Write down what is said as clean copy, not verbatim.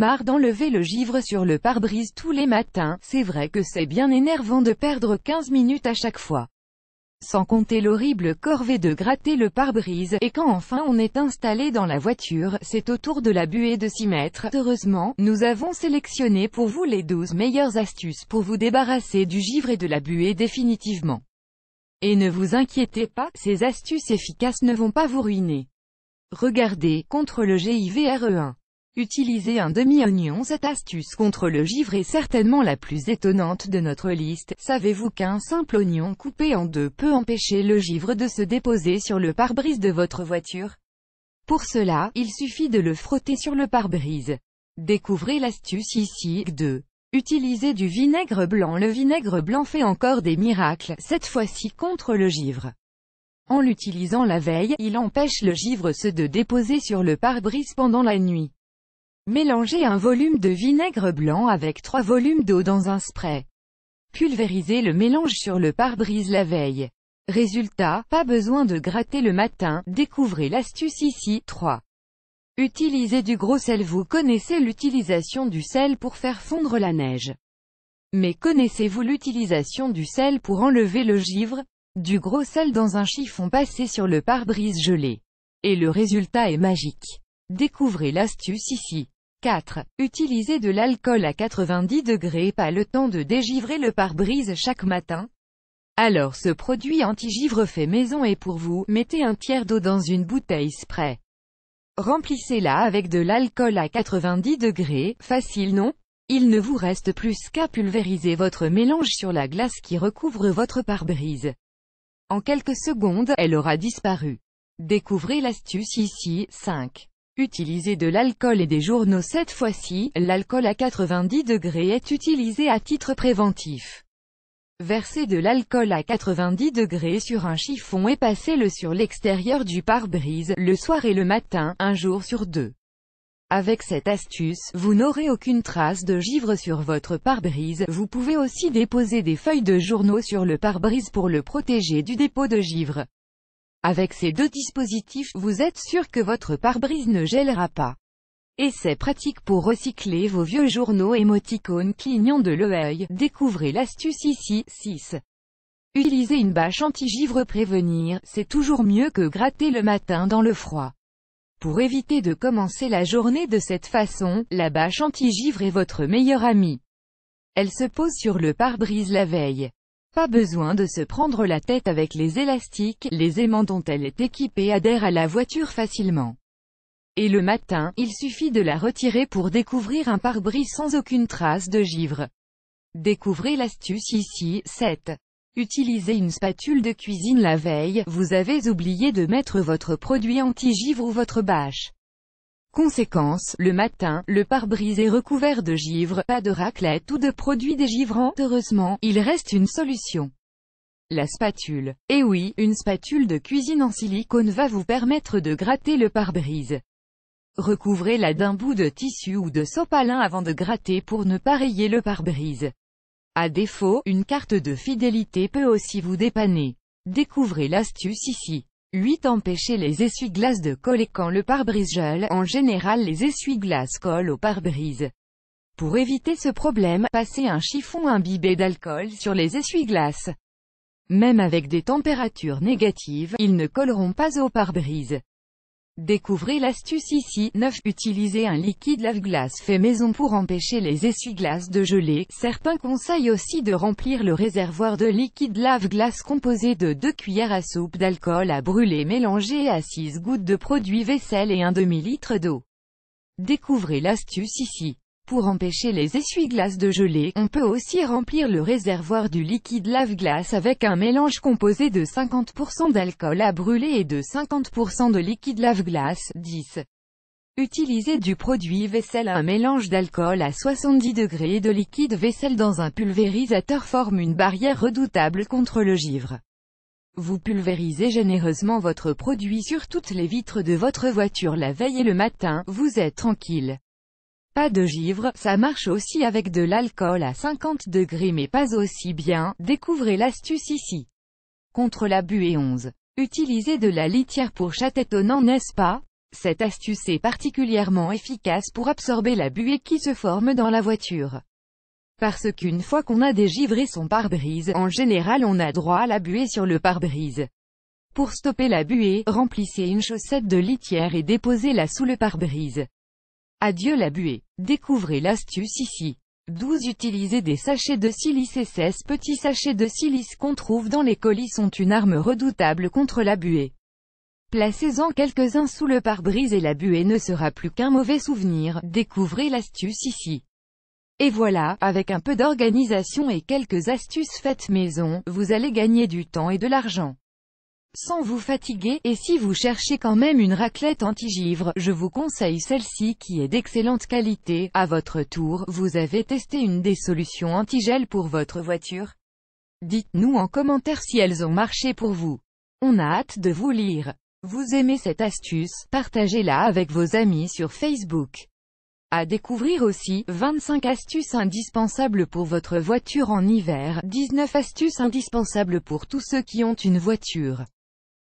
marre d'enlever le givre sur le pare-brise tous les matins, c'est vrai que c'est bien énervant de perdre 15 minutes à chaque fois. Sans compter l'horrible corvée de gratter le pare-brise, et quand enfin on est installé dans la voiture, c'est au tour de la buée de s'y mettre. Heureusement, nous avons sélectionné pour vous les 12 meilleures astuces pour vous débarrasser du givre et de la buée définitivement. Et ne vous inquiétez pas, ces astuces efficaces ne vont pas vous ruiner. Regardez, contre le GIVRE1. Utilisez un demi-oignon. Cette astuce contre le givre est certainement la plus étonnante de notre liste. Savez-vous qu'un simple oignon coupé en deux peut empêcher le givre de se déposer sur le pare-brise de votre voiture? Pour cela, il suffit de le frotter sur le pare-brise. Découvrez l'astuce ici. 2. Utilisez du vinaigre blanc. Le vinaigre blanc fait encore des miracles, cette fois-ci contre le givre. En l'utilisant la veille, il empêche le givre de déposer sur le pare-brise pendant la nuit. Mélangez un volume de vinaigre blanc avec 3 volumes d'eau dans un spray. Pulvérisez le mélange sur le pare-brise la veille. Résultat, pas besoin de gratter le matin. Découvrez l'astuce ici. 3. Utilisez du gros sel. Vous connaissez l'utilisation du sel pour faire fondre la neige. Mais connaissez-vous l'utilisation du sel pour enlever le givre? Du gros sel dans un chiffon passé sur le pare-brise gelé. Et le résultat est magique. Découvrez l'astuce ici. 4. Utilisez de l'alcool à 90 degrés. Pas le temps de dégivrer le pare-brise chaque matin? Alors ce produit anti-givre fait maison est pour vous. Mettez un tiers d'eau dans une bouteille spray. Remplissez-la avec de l'alcool à 90 degrés. Facile, non? Il ne vous reste plus qu'à pulvériser votre mélange sur la glace qui recouvre votre pare-brise. En quelques secondes, elle aura disparu. Découvrez l'astuce ici. 5. Utilisez de l'alcool et des journaux. Cette fois-ci, l'alcool à 90 degrés est utilisé à titre préventif. Versez de l'alcool à 90 degrés sur un chiffon et passez-le sur l'extérieur du pare-brise, le soir et le matin, un jour sur 2. Avec cette astuce, vous n'aurez aucune trace de givre sur votre pare-brise. Vous pouvez aussi déposer des feuilles de journaux sur le pare-brise pour le protéger du dépôt de givre. Avec ces deux dispositifs, vous êtes sûr que votre pare-brise ne gèlera pas. Et c'est pratique pour recycler vos vieux journaux émoticônes clignant de l'œil. Découvrez l'astuce ici. 6. Utilisez une bâche anti-givre. Prévenir, c'est toujours mieux que gratter le matin dans le froid. Pour éviter de commencer la journée de cette façon, la bâche anti-givre est votre meilleure amie. Elle se pose sur le pare-brise la veille. Pas besoin de se prendre la tête avec les élastiques, les aimants dont elle est équipée adhèrent à la voiture facilement. Et le matin, il suffit de la retirer pour découvrir un pare-brise sans aucune trace de givre. Découvrez l'astuce ici. 7. Utilisez une spatule de cuisine la veille. Vous avez oublié de mettre votre produit anti-givre ou votre bâche. Conséquence, le matin, le pare-brise est recouvert de givre, pas de raclette ou de produits dégivrants. Heureusement, il reste une solution. La spatule. Et oui, une spatule de cuisine en silicone va vous permettre de gratter le pare-brise. Recouvrez-la d'un bout de tissu ou de sopalin avant de gratter pour ne pas rayer le pare-brise. À défaut, une carte de fidélité peut aussi vous dépanner. Découvrez l'astuce ici. 8. Empêchez les essuie-glaces de coller quand le pare-brise gèle. En général, les essuie-glaces collent au pare-brise. Pour éviter ce problème, passez un chiffon imbibé d'alcool sur les essuie-glaces. Même avec des températures négatives, ils ne colleront pas au pare-brise. Découvrez l'astuce ici. 9. Utilisez un liquide lave-glace fait maison pour empêcher les essuie-glaces de geler. Certains conseillent aussi de remplir le réservoir de liquide lave-glace composé de 2 cuillères à soupe d'alcool à brûler mélangé à 6 gouttes de produit vaisselle et un demi-litre d'eau. Découvrez l'astuce ici. Pour empêcher les essuie-glaces de geler, on peut aussi remplir le réservoir du liquide lave-glace avec un mélange composé de 50% d'alcool à brûler et de 50% de liquide lave-glace. 10. Utilisez du produit vaisselle. Un mélange d'alcool à 70 degrés et de liquide vaisselle dans un pulvérisateur forme une barrière redoutable contre le givre. Vous pulvérisez généreusement votre produit sur toutes les vitres de votre voiture la veille et le matin, vous êtes tranquille. Pas de givre, ça marche aussi avec de l'alcool à 50 degrés mais pas aussi bien. Découvrez l'astuce ici. Contre la buée. 11. Utilisez de la litière pour chat. Étonnant, n'est-ce pas? Cette astuce est particulièrement efficace pour absorber la buée qui se forme dans la voiture. Parce qu'une fois qu'on a dégivré son pare-brise, en général on a droit à la buée sur le pare-brise. Pour stopper la buée, remplissez une chaussette de litière et déposez-la sous le pare-brise. Adieu la buée. Découvrez l'astuce ici. 12. Utilisez des sachets de silice. Ces petits sachets de silice qu'on trouve dans les colis sont une arme redoutable contre la buée. Placez-en quelques-uns sous le pare-brise et la buée ne sera plus qu'un mauvais souvenir. Découvrez l'astuce ici. Et voilà, avec un peu d'organisation et quelques astuces faites maison, vous allez gagner du temps et de l'argent sans vous fatiguer. Et si vous cherchez quand même une raclette anti-givre, je vous conseille celle-ci qui est d'excellente qualité. À votre tour, vous avez testé une des solutions anti-gel pour votre voiture? Dites-nous en commentaire si elles ont marché pour vous. On a hâte de vous lire. Vous aimez cette astuce? Partagez-la avec vos amis sur Facebook. À découvrir aussi, 25 astuces indispensables pour votre voiture en hiver, 19 astuces indispensables pour tous ceux qui ont une voiture.